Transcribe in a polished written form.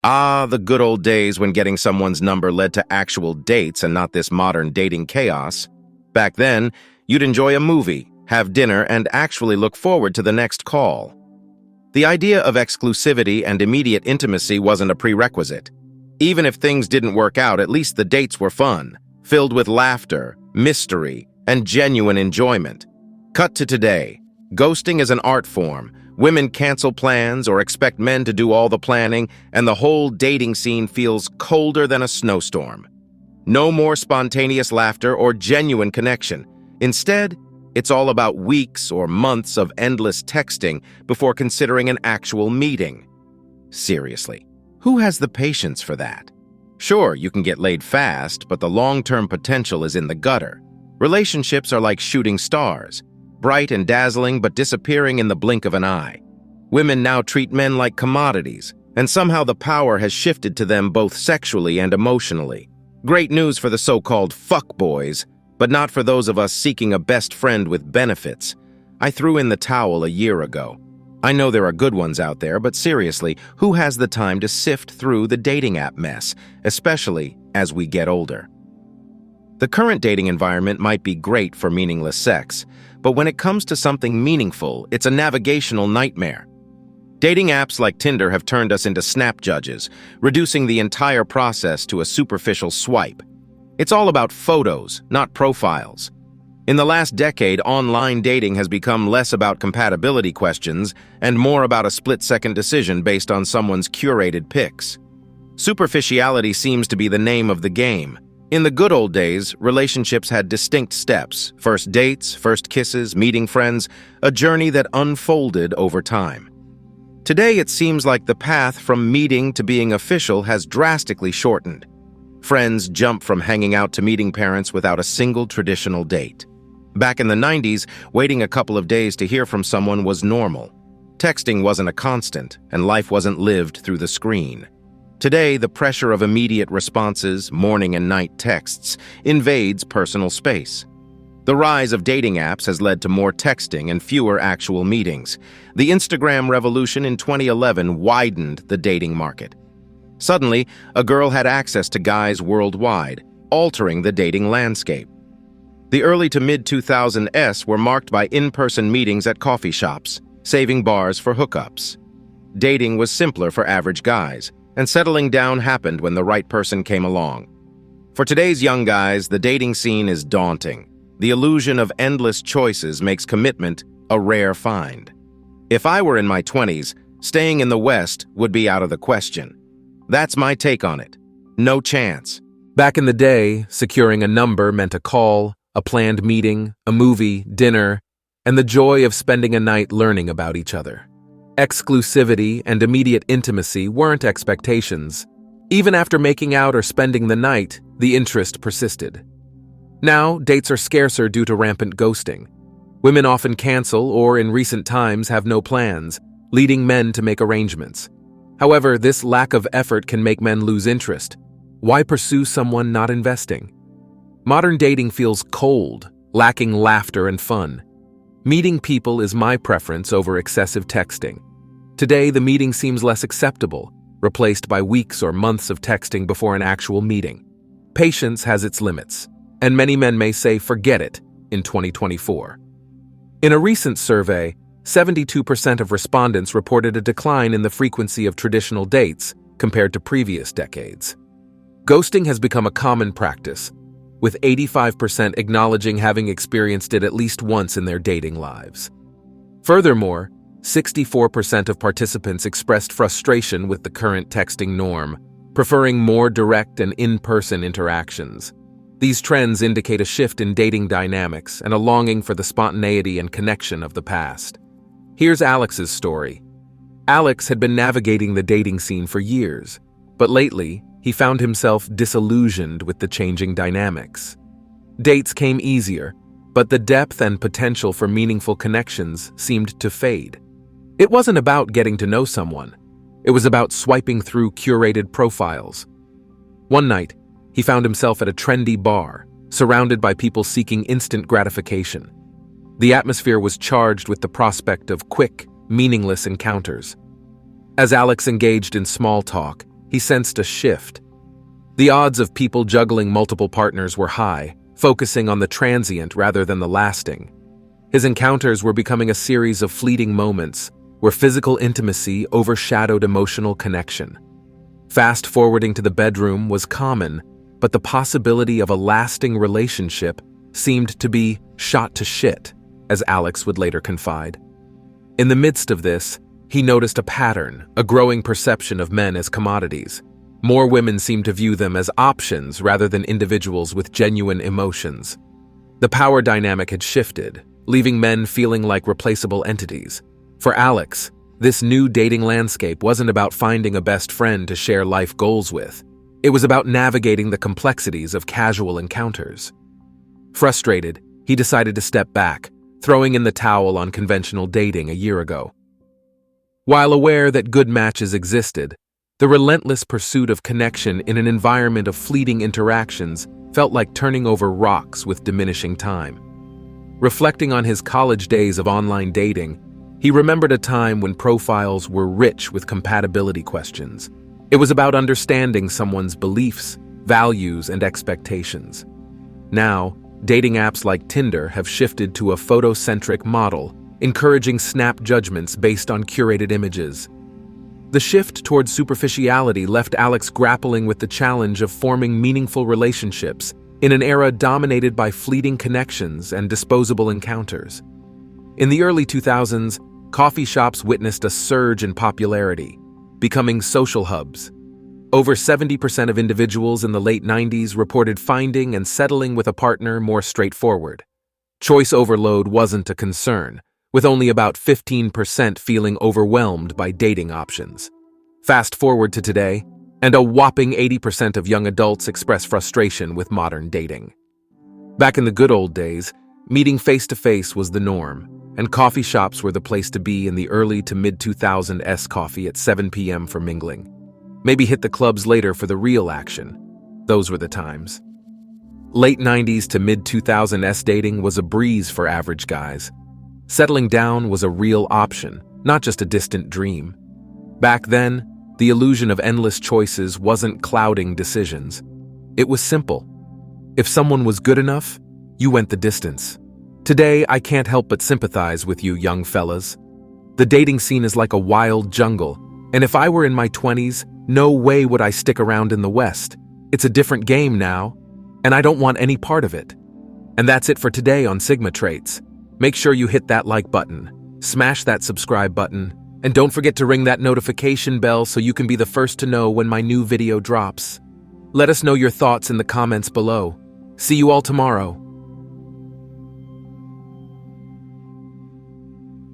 Ah, the good old days when getting someone's number led to actual dates and not this modern dating chaos. Back then, you'd enjoy a movie, have dinner, and actually look forward to the next call. The idea of exclusivity and immediate intimacy wasn't a prerequisite. Even if things didn't work out, at least the dates were fun, filled with laughter, mystery, and genuine enjoyment. Cut to today. Ghosting is an art form. Women cancel plans or expect men to do all the planning, and the whole dating scene feels colder than a snowstorm. No more spontaneous laughter or genuine connection. Instead, it's all about weeks or months of endless texting before considering an actual meeting. Seriously, who has the patience for that? Sure, you can get laid fast, but the long-term potential is in the gutter. Relationships are like shooting stars, bright and dazzling but disappearing in the blink of an eye. Women now treat men like commodities, and somehow the power has shifted to them both sexually and emotionally. Great news for the so-called fuckboys, but not for those of us seeking a best friend with benefits. I threw in the towel a year ago. I know there are good ones out there, but seriously, who has the time to sift through the dating app mess, especially as we get older? The current dating environment might be great for meaningless sex, but when it comes to something meaningful, it's a navigational nightmare. Dating apps like Tinder have turned us into snap judges, reducing the entire process to a superficial swipe. It's all about photos, not profiles. In the last decade, online dating has become less about compatibility questions and more about a split-second decision based on someone's curated pics. Superficiality seems to be the name of the game. In the good old days, relationships had distinct steps: first dates, first kisses, meeting friends, a journey that unfolded over time. Today, it seems like the path from meeting to being official has drastically shortened. Friends jump from hanging out to meeting parents without a single traditional date. Back in the 90s, waiting a couple of days to hear from someone was normal. Texting wasn't a constant, and life wasn't lived through the screen. Today, the pressure of immediate responses, morning and night texts, invades personal space. The rise of dating apps has led to more texting and fewer actual meetings. The Instagram revolution in 2011 widened the dating market. Suddenly, a girl had access to guys worldwide, altering the dating landscape. The early to mid-2000s were marked by in-person meetings at coffee shops, saving bars for hookups. Dating was simpler for average guys, and settling down happened when the right person came along. For today's young guys, the dating scene is daunting. The illusion of endless choices makes commitment a rare find. If I were in my 20s, staying in the West would be out of the question. That's my take on it. No chance. Back in the day, securing a number meant a call, a planned meeting, a movie, dinner, and the joy of spending a night learning about each other. Exclusivity and immediate intimacy weren't expectations. Even after making out or spending the night, the interest persisted. Now, dates are scarcer due to rampant ghosting. Women often cancel or, in recent times, have no plans, leading men to make arrangements. However, this lack of effort can make men lose interest. Why pursue someone not investing? Modern dating feels cold, lacking laughter and fun. Meeting people is my preference over excessive texting. Today, the meeting seems less acceptable, replaced by weeks or months of texting before an actual meeting. Patience has its limits, and many men may say forget it in 2024. In a recent survey, 72% of respondents reported a decline in the frequency of traditional dates compared to previous decades. Ghosting has become a common practice, with 85% acknowledging having experienced it at least once in their dating lives. Furthermore, 64% of participants expressed frustration with the current texting norm, preferring more direct and in-person interactions. These trends indicate a shift in dating dynamics and a longing for the spontaneity and connection of the past. Here's Alex's story. Alex had been navigating the dating scene for years, but lately, he found himself disillusioned with the changing dynamics. Dates came easier, but the depth and potential for meaningful connections seemed to fade. It wasn't about getting to know someone. It was about swiping through curated profiles. One night, he found himself at a trendy bar, surrounded by people seeking instant gratification. The atmosphere was charged with the prospect of quick, meaningless encounters. As Alex engaged in small talk, he sensed a shift. The odds of people juggling multiple partners were high, focusing on the transient rather than the lasting. His encounters were becoming a series of fleeting moments where physical intimacy overshadowed emotional connection. Fast-forwarding to the bedroom was common, but the possibility of a lasting relationship seemed to be shot to shit, as Alex would later confide. In the midst of this, he noticed a pattern, a growing perception of men as commodities. More women seemed to view them as options rather than individuals with genuine emotions. The power dynamic had shifted, leaving men feeling like replaceable entities. For Alex, this new dating landscape wasn't about finding a best friend to share life goals with. It was about navigating the complexities of casual encounters. Frustrated, he decided to step back, throwing in the towel on conventional dating a year ago. While aware that good matches existed, the relentless pursuit of connection in an environment of fleeting interactions felt like turning over rocks with diminishing time. Reflecting on his college days of online dating, he remembered a time when profiles were rich with compatibility questions. It was about understanding someone's beliefs, values, and expectations. Now, dating apps like Tinder have shifted to a photocentric model, encouraging snap judgments based on curated images. The shift towards superficiality left Alex grappling with the challenge of forming meaningful relationships in an era dominated by fleeting connections and disposable encounters. In the early 2000s, coffee shops witnessed a surge in popularity, becoming social hubs. Over 70% of individuals in the late 90s reported finding and settling with a partner more straightforward. Choice overload wasn't a concern, with only about 15% feeling overwhelmed by dating options. Fast forward to today, and a whopping 80% of young adults express frustration with modern dating. Back in the good old days, meeting face-to-face was the norm, and coffee shops were the place to be in the early to mid-2000s coffee at 7 p.m. for mingling. Maybe hit the clubs later for the real action. Those were the times. Late 90s to mid-2000s dating was a breeze for average guys. Settling down was a real option, not just a distant dream. Back then, the illusion of endless choices wasn't clouding decisions. It was simple. If someone was good enough, you went the distance. Today, I can't help but sympathize with you young fellas. The dating scene is like a wild jungle, and if I were in my 20s, no way would I stick around in the West. It's a different game now, and I don't want any part of it. And that's it for today on Sigma Traits. Make sure you hit that like button, smash that subscribe button, and don't forget to ring that notification bell so you can be the first to know when my new video drops. Let us know your thoughts in the comments below. See you all tomorrow.